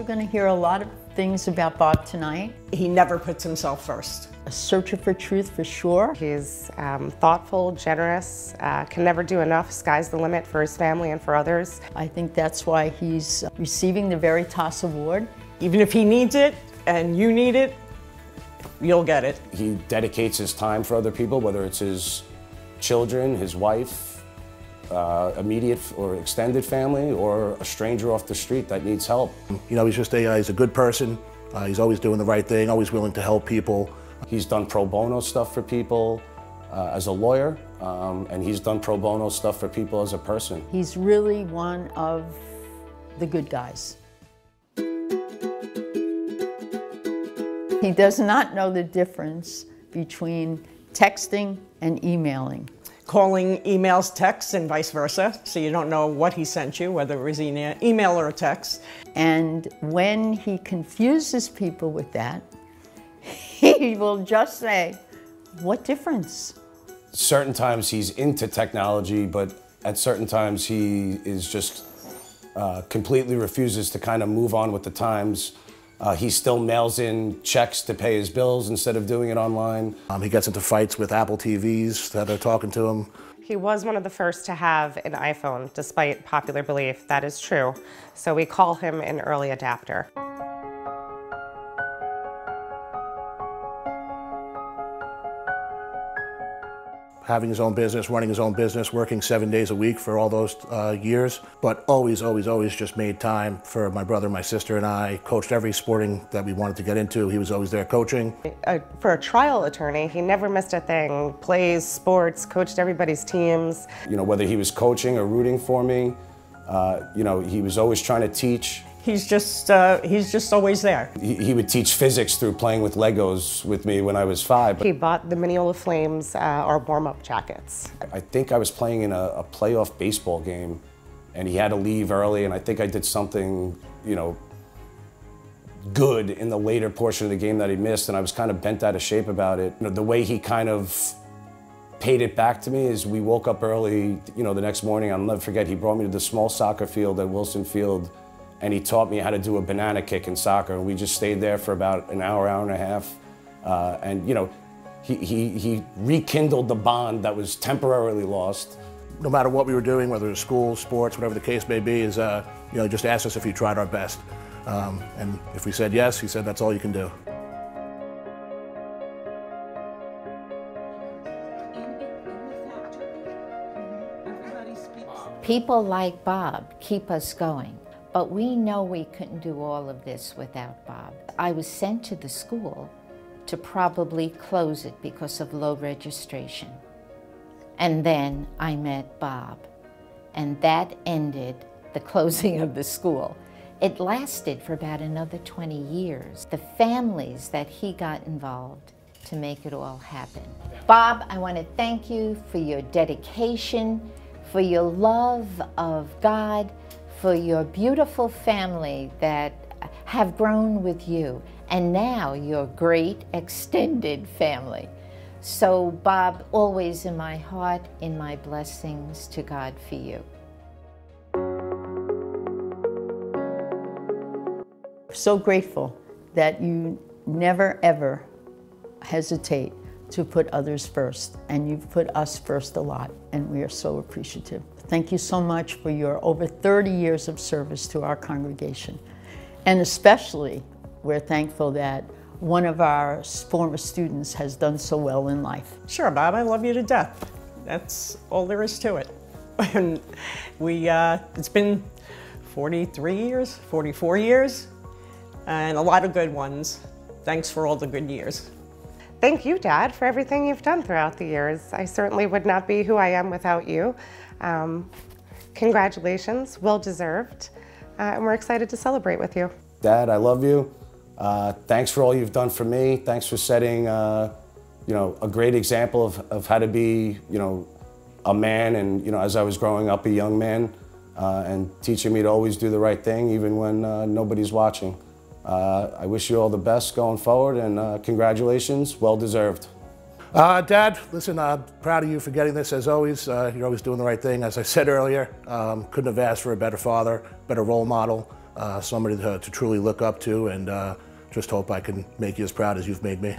you're going to hear a lot of things about Bob tonight. He never puts himself first. A searcher for truth for sure. He's thoughtful, generous, can never do enough. Sky's the limit for his family and for others. I think that's why he's receiving the Veritas Award. Even if he needs it and you need it, you'll get it. He dedicates his time for other people, whether it's his children, his wife, immediate or extended family, or a stranger off the street that needs help. You know, he's a good person. He's always doing the right thing, always willing to help people. He's done pro bono stuff for people as a lawyer, and he's done pro bono stuff for people as a person. He's really one of the good guys. He does not know the difference between texting and emailing. Calling emails texts and vice versa, so you don't know what he sent you, whether it was an email or a text. And when he confuses people with that, he will just say, what difference? Certain times he's into technology, but at certain times he is just completely refuses to kind of move on with the times. He still mails in checks to pay his bills instead of doing it online. He gets into fights with Apple TVs that are talking to him. He was one of the first to have an iPhone, despite popular belief. That is true. So we call him an early adapter. Having his own business, running his own business, working 7 days a week for all those years, but always just made time for my brother, my sister, and I. Coached every sporting that we wanted to get into. He was always there coaching. For a trial attorney, he never missed a thing. Plays, sports, coached everybody's teams. You know, whether he was coaching or rooting for me, you know, he was always trying to teach. He's just always there. He would teach physics through playing with Legos with me when I was 5. He bought the Mineola Flames our warm-up jackets. I think I was playing in a playoff baseball game, and he had to leave early, and I think I did something, you know, good in the later portion of the game that he missed, and I was kind of bent out of shape about it. You know, the way he kind of paid it back to me is we woke up early, you know, the next morning. I'll never forget, he brought me to the small soccer field at Wilson Field, and he taught me how to do a banana kick in soccer. And we just stayed there for about an hour, hour and a half. And you know, he rekindled the bond that was temporarily lost. No matter what we were doing, whether it was school, sports, whatever the case may be, is you know, just asked us if we tried our best. And if we said yes, he said that's all you can do. People like Bob keep us going. But we know we couldn't do all of this without Bob. I was sent to the school to probably close it because of low registration. And then I met Bob, and that ended the closing of the school. It lasted for about another 20 years. The families that he got involved to make it all happen. Bob, I want to thank you for your dedication, for your love of God, for your beautiful family that have grown with you, and now your great extended family. So Bob, always in my heart, in my blessings to God for you. So grateful that you never ever hesitate to put others first, and you've put us first a lot, and we are so appreciative. Thank you so much for your over 30 years of service to our congregation. And especially, we're thankful that one of our former students has done so well in life. Sure, Bob, I love you to death. That's all there is to it. And it's been 43 years, 44 years, and a lot of good ones. Thanks for all the good years. Thank you, Dad, for everything you've done throughout the years. I certainly would not be who I am without you. Congratulations, well deserved, and we're excited to celebrate with you. Dad, I love you. Thanks for all you've done for me. Thanks for setting, you know, a great example of how to be, you know, a man, and you know, as I was growing up, a young man, and teaching me to always do the right thing, even when nobody's watching. I wish you all the best going forward, and congratulations, well deserved. Dad, listen, I'm proud of you for getting this as always. You're always doing the right thing. As I said earlier, couldn't have asked for a better father, better role model. somebody to truly look up to, and just hope I can make you as proud as you've made me.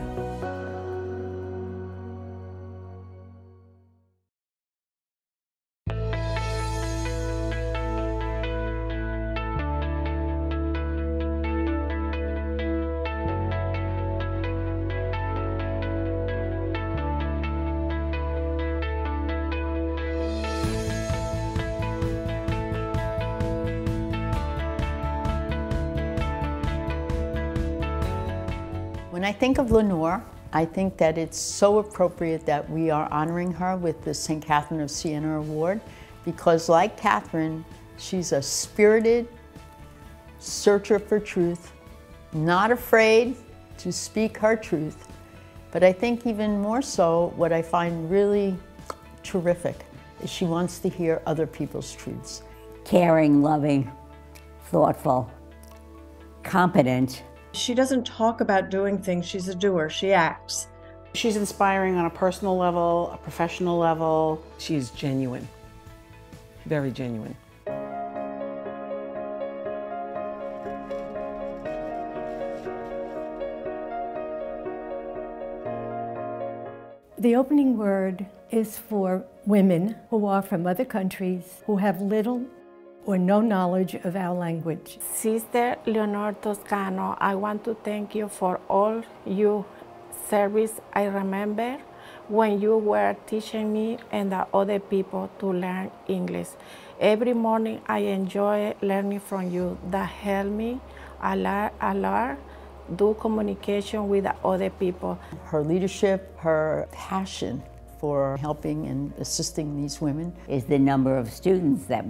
When I think of Lenore, I think that it's so appropriate that we are honoring her with the St. Catherine of Siena Award, because like Catherine, she's a spirited searcher for truth, not afraid to speak her truth. But I think even more so, what I find really terrific is she wants to hear other people's truths. Caring, loving, thoughtful, competent. She doesn't talk about doing things, she's a doer, she acts. She's inspiring on a personal level, a professional level. She's genuine, very genuine. The opening word is for women who are from other countries, who have little or no knowledge of our language. Sister Leonor Toscano, I want to thank you for all your service. I remember when you were teaching me and the other people to learn English. Every morning I enjoy learning from you. That helped me a lot do communication with the other people. Her leadership, her passion for helping and assisting these women is the number of students that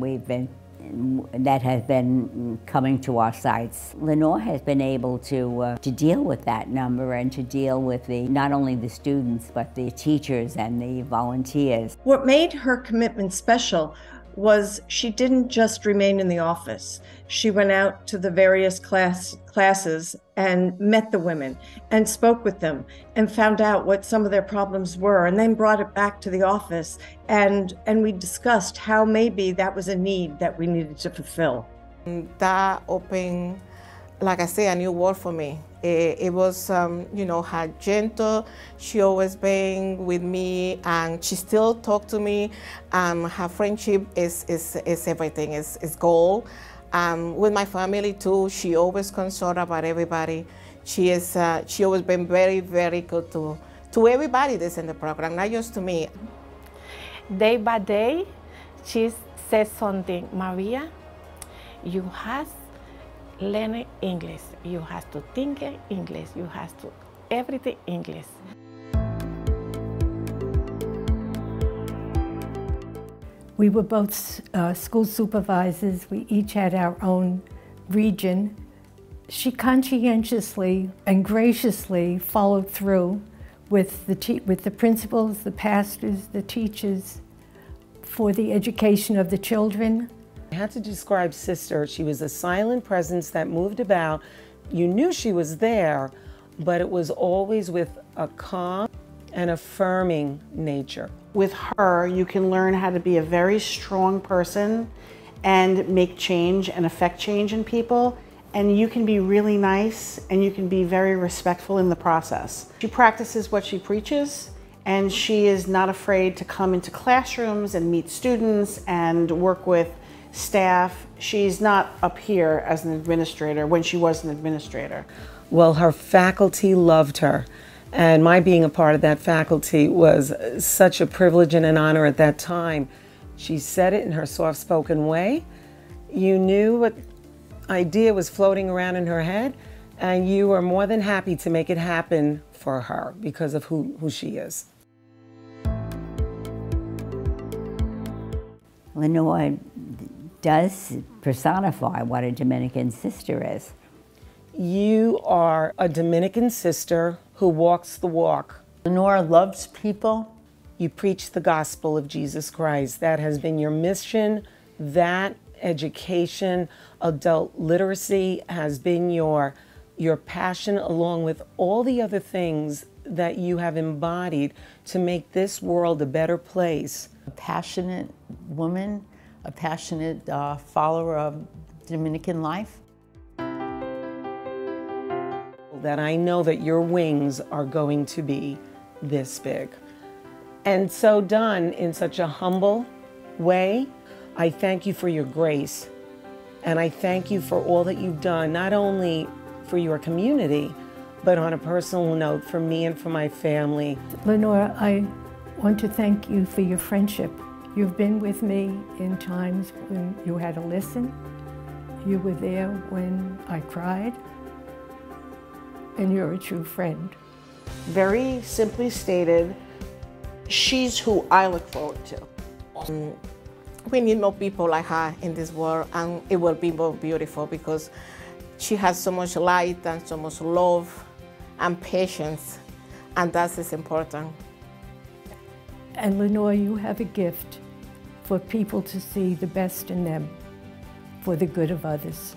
that have been coming to our sites. Lenore has been able to deal with that number and to deal with not only the students, but the teachers and the volunteers. What made her commitment special was she didn't just remain in the office. She went out to the various classes and met the women and spoke with them and found out what some of their problems were, and then brought it back to the office, and we discussed how maybe that was a need that we needed to fulfill. That opened, like I say, a new world for me. It was, you know, her gentle. She always been with me, and she still talk to me. Her friendship is everything. Is gold. With my family too, she always concerned about everybody. She always been very, very good to everybody that's in the program, not just to me. Day by day, she says something. Maria, you have learn English. You have to think English. You have to everything English. We were both school supervisors. We each had our own region. She conscientiously and graciously followed through with the principals, the pastors, the teachers, for the education of the children. I had to describe Sister. She was a silent presence that moved about. You knew she was there, but it was always with a calm and affirming nature. With her, you can learn how to be a very strong person and make change and affect change in people. And you can be really nice and you can be very respectful in the process. She practices what she preaches, and she is not afraid to come into classrooms and meet students and work with staff. She's not up here as an administrator when she was an administrator. Well, her faculty loved her, and my being a part of that faculty was such a privilege and an honor at that time. She said it in her soft-spoken way. You knew what idea was floating around in her head, and you were more than happy to make it happen for her because of who she is. Lenore does personify what a Dominican sister is. You are a Dominican sister who walks the walk. Lenore loves people. You preach the gospel of Jesus Christ. That has been your mission. That education, adult literacy has been your passion, along with all the other things that you have embodied to make this world a better place. A passionate woman, a passionate follower of Dominican life. that I know that your wings are going to be this big. And so done in such a humble way. I thank you for your grace, and I thank you for all that you've done, not only for your community, but on a personal note for me and for my family. Lenora, I want to thank you for your friendship. You've been with me in times when you had to listen. You were there when I cried, and you're a true friend. Very simply stated, she's who I look forward to. We need more people like her in this world, and it will be more beautiful because she has so much light and so much love and patience, and that is important. And Lenore, you have a gift for people to see the best in them for the good of others.